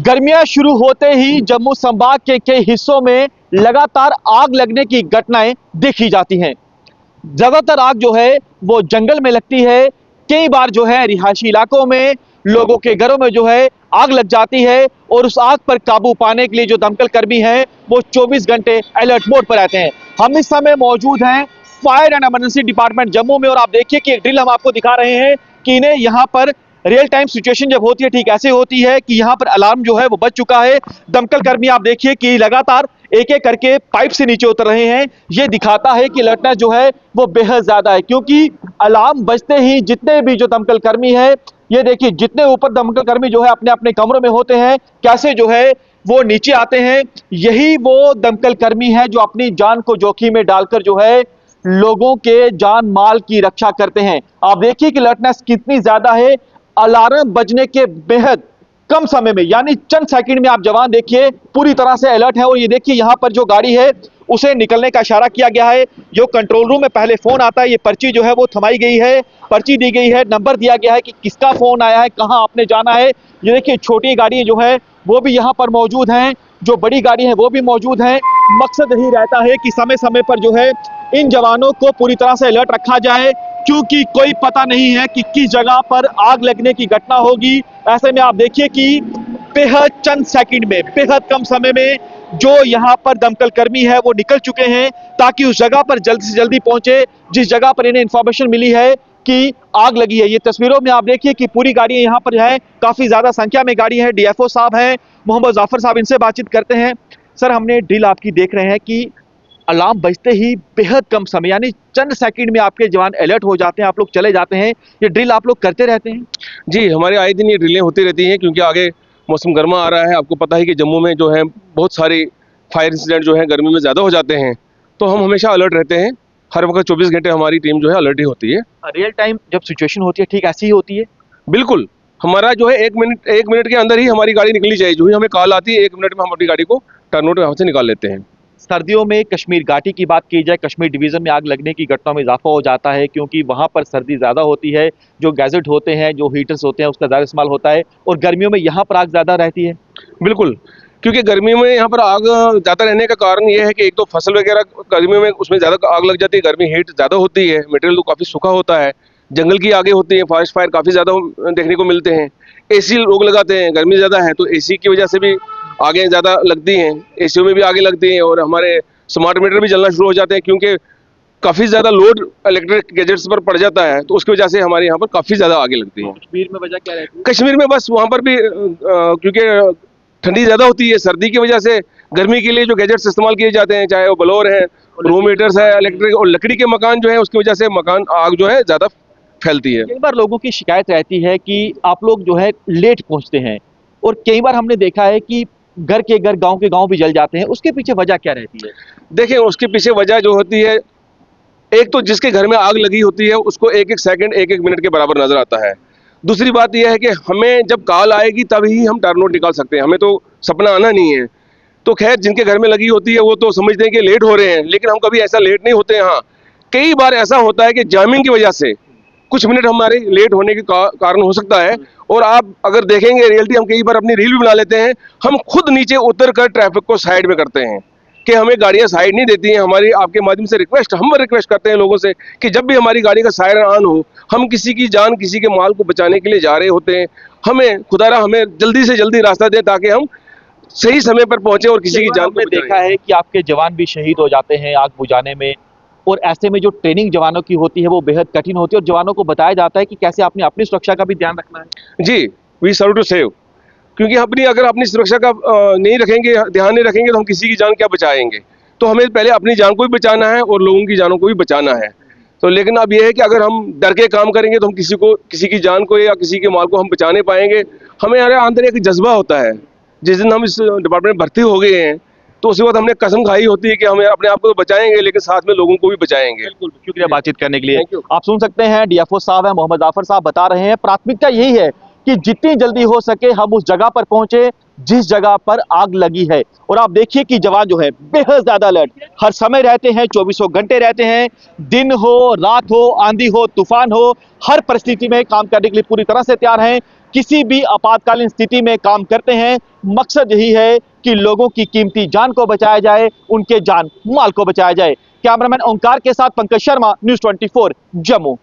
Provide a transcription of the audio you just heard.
गर्मियां शुरू होते ही जम्मू संभाग के कई हिस्सों में लगातार आग लगने की घटनाएं देखी जाती हैं। ज्यादातर आग जो है वो जंगल में लगती है। कई बार जो है रिहायशी इलाकों में लोगों के घरों में जो है आग लग जाती है और उस आग पर काबू पाने के लिए जो दमकल कर्मी हैं वो 24 घंटे अलर्ट मोड पर रहते हैं। हम इस समय मौजूद हैं fire and emergency department Jammu में और आप देखिए कि एक ड्रिल हम आपको दिखा रहे हैं कि इन्हें यहाँ पर रियल टाइम सिचुएशन जब होती है ठीक ऐसे होती है कि यहाँ पर अलार्म जो है वो बज चुका है। दमकल कर्मी आप देखिए कि लगातार एक एक करके पाइप से नीचे उतर रहे हैं। ये दिखाता है कि अलर्टनेस जो है वो बेहद ज्यादा है, क्योंकि अलार्म बजते ही जितने भी जो दमकल कर्मी है, ये देखिए जितने ऊपर दमकल कर्मी जो है अपने अपने कमरों में होते हैं, कैसे जो है वो नीचे आते हैं। यही वो दमकल कर्मी है जो अपनी जान को जोखिम में डालकर जो है लोगों के जान माल की रक्षा करते हैं। आप देखिए कि अलर्टनेस कितनी ज्यादा है। अलार्म बजने के बेहद कम समय में यानी चंद सेकंड में आप जवान देखिए पूरी तरह से अलर्ट है। और ये देखिए यहाँ पर जो गाड़ी है उसे निकलने का इशारा किया गया है। जो कंट्रोल रूम में पहले फोन आता है, ये पर्ची जो है वो थमाई गई है, पर्ची दी गई है, नंबर दिया गया है कि किसका फोन आया है, कहां आपने जाना है। ये देखिए छोटी गाड़ी जो है वो भी यहाँ पर मौजूद हैं, जो बड़ी गाड़ी है वो भी मौजूद है। मकसद यही रहता है कि समय समय पर जो है इन जवानों को पूरी तरह से अलर्ट रखा जाए, क्योंकि कोई पता नहीं है कि किस जगह पर आग लगने की घटना होगी। ऐसे में आप देखिए कि बेहद चंद सेकंड में, बेहद कम समय में जो यहाँ पर दमकल कर्मी है वो निकल चुके हैं ताकि उस जगह पर जल्द से जल्दी पहुंचे जिस जगह पर इन्हें इंफॉर्मेशन मिली है कि आग लगी है। ये तस्वीरों में आप देखिए कि पूरी गाड़ियां यहाँ पर है, काफी ज्यादा संख्या में गाड़ी है। डीएफओ साहब हैं मोहम्मद जाफर साहब, इनसे बातचीत करते हैं। सर, हमने ड्रिल आपकी देख रहे हैं कि अलार्म बजते ही बेहद कम समय यानी चंद सेकंड में आपके जवान अलर्ट हो जाते हैं, आप लोग चले जाते हैं। ये ड्रिल आप लोग करते रहते हैं? जी, हमारे आए दिन ये ड्रिलें होती रहती हैं, क्योंकि आगे मौसम गर्मा आ रहा है। आपको पता है कि जम्मू में जो है बहुत सारी फायर इंसिडेंट जो है गर्मी में ज़्यादा हो जाते हैं, तो हम हमेशा अलर्ट रहते हैं। हर वक्त 24 घंटे हमारी टीम जो है अलर्ट ही होती है। रियल टाइम जब सिचुएशन होती है ठीक ऐसी ही होती है? बिल्कुल, हमारा जो है एक मिनट के अंदर ही हमारी गाड़ी निकलनी चाहिए। जो ही हमें कॉल आती है 1 मिनट में हम अपनी गाड़ी को टर्न आउट यहाँ से निकाल लेते हैं। सर्दियों में कश्मीर घाटी की बात की जाए, कश्मीर डिवीजन में आग लगने की घटनाओं में इजाफा हो जाता है, क्योंकि वहां पर सर्दी ज्यादा होती है, जो गैजेट होते हैं, जो हीटर्स होते हैं उसका ज्यादा इस्तेमाल होता है, और गर्मियों में यहाँ पर आग ज्यादा रहती है। बिल्कुल, क्योंकि गर्मियों में यहाँ पर आग ज़्यादा रहने का कारण ये है कि एक तो फसल वगैरह गर्मियों में उसमें ज़्यादा आग लग जाती है, गर्मी हीट ज़्यादा होती है, मटेरियल तो काफ़ी सूखा होता है, जंगल की आगे होती है, फॉरेस्ट फायर काफ़ी ज़्यादा देखने को मिलते हैं। एसी लोग लगाते हैं, गर्मी ज़्यादा है तो एसी की वजह से भी आगे ज़्यादा लगती हैं, एसीओ में भी आगे लगती हैं, और हमारे स्मार्ट मीटर भी जलना शुरू हो जाते हैं, क्योंकि काफ़ी ज़्यादा लोड इलेक्ट्रिक गैजेट्स पर पड़ जाता है, तो उसकी वजह से हमारे यहाँ पर काफ़ी ज़्यादा आगे लगती है। कश्मीर में वजह क्या रहती है? कश्मीर में बस वहाँ पर भी क्योंकि ठंडी ज़्यादा होती है, सर्दी की वजह से गर्मी के लिए जो गैजेट्स इस्तेमाल किए जाते हैं, चाहे वो ब्लोअर है, रूम हीटर्स है, इलेक्ट्रिक और लकड़ी के मकान जो है, उसकी वजह से मकान आग जो है ज़्यादा फैलती है। कई बार लोगों की शिकायत रहती है कि आप लोग जो है लेट पहुंचते हैं, और कई बार हमने देखा है कि घर के घर, गांव के गांव भी जल जाते हैं। उसके पीछे वजह क्या रहती है? देखिए, उसके पीछे वजह जो होती है, एक तो जिसके घर में आग लगी होती है उसको एक एक सेकंड, एक एक मिनट के बराबर नजर आता है। दूसरी बात यह है कि हमें जब कॉल आएगी तभी हम टर्न आउट निकाल सकते हैं, हमें तो सपना आना नहीं है। तो खैर, जिनके घर में लगी होती है वो तो समझते हैं कि लेट हो रहे हैं, लेकिन हम कभी ऐसा लेट नहीं होते हैं। हाँ, कई बार ऐसा होता है कि जामिंग की वजह से कुछ मिनट हमारे लेट होने के कारण हो सकता है। और आप अगर देखेंगे रियलिटी, हम कई बार अपनी रील भी बना लेते हैं, हम खुद नीचे उतर कर ट्रैफिक को साइड में करते हैं कि हमें गाड़ियां साइड नहीं देती हैं। हमारी आपके माध्यम से हम रिक्वेस्ट करते हैं लोगों से कि जब भी हमारी गाड़ी का सायरन ऑन हो, हम किसी की जान, किसी के माल को बचाने के लिए जा रहे होते हैं, हमें खुदारा हमें जल्दी से जल्दी रास्ता दें ताकि हम सही समय पर पहुंचे और किसी की जान को बचाएं। देखा है कि आपके जवान भी शहीद हो जाते हैं आग बुझाने में, और ऐसे में जो ट्रेनिंग जवानों की होती है वो बेहद कठिन होती है, और जवानों को बताया जाता है कि कैसे आपने अपनी सुरक्षा का भी ध्यान रखना है। जी, वी सर्व टू सेव, क्योंकि अगर अपनी सुरक्षा का नहीं रखेंगे, ध्यान नहीं रखेंगे, तो हम किसी की जान क्या बचाएंगे। तो हमें पहले अपनी जान को भी बचाना है और लोगों की जानों को भी बचाना है। तो लेकिन अब यह है कि अगर हम डर के काम करेंगे तो हम किसी की जान को या किसी के माल को हम बचा नहीं पाएंगे। हमें अंदर एक जज्बा होता है। जिस दिन हम इस डिपार्टमेंट में भर्ती हो गए हैं तो उसी वक्त हमने कसम खाई होती है कि हमें अपने आप को तो बचाएंगे, लेकिन साथ में लोगों को भी बचाएंगे। बिल्कुल, शुक्रिया बातचीत करने के लिए। आप सुन सकते हैं डीएफओ साहब हैं मोहम्मद जाफर साहब, बता रहे हैं प्राथमिकता यही है कि जितनी जल्दी हो सके हम उस जगह पर पहुंचे जिस जगह पर आग लगी है। और आप देखिए कि जवान जो है बेहद ज्यादा अलर्ट हर समय रहते हैं, चौबीसों घंटे रहते हैं, दिन हो, रात हो, आंधी हो, तूफान हो, हर परिस्थिति में काम करने के लिए पूरी तरह से तैयार हैं। किसी भी आपातकालीन स्थिति में काम करते हैं। मकसद यही है कि लोगों की कीमती जान को बचाया जाए, उनके जान माल को बचाया जाए। कैमरामैन ओंकार के साथ पंकज शर्मा, न्यूज़ 24 जम्मू।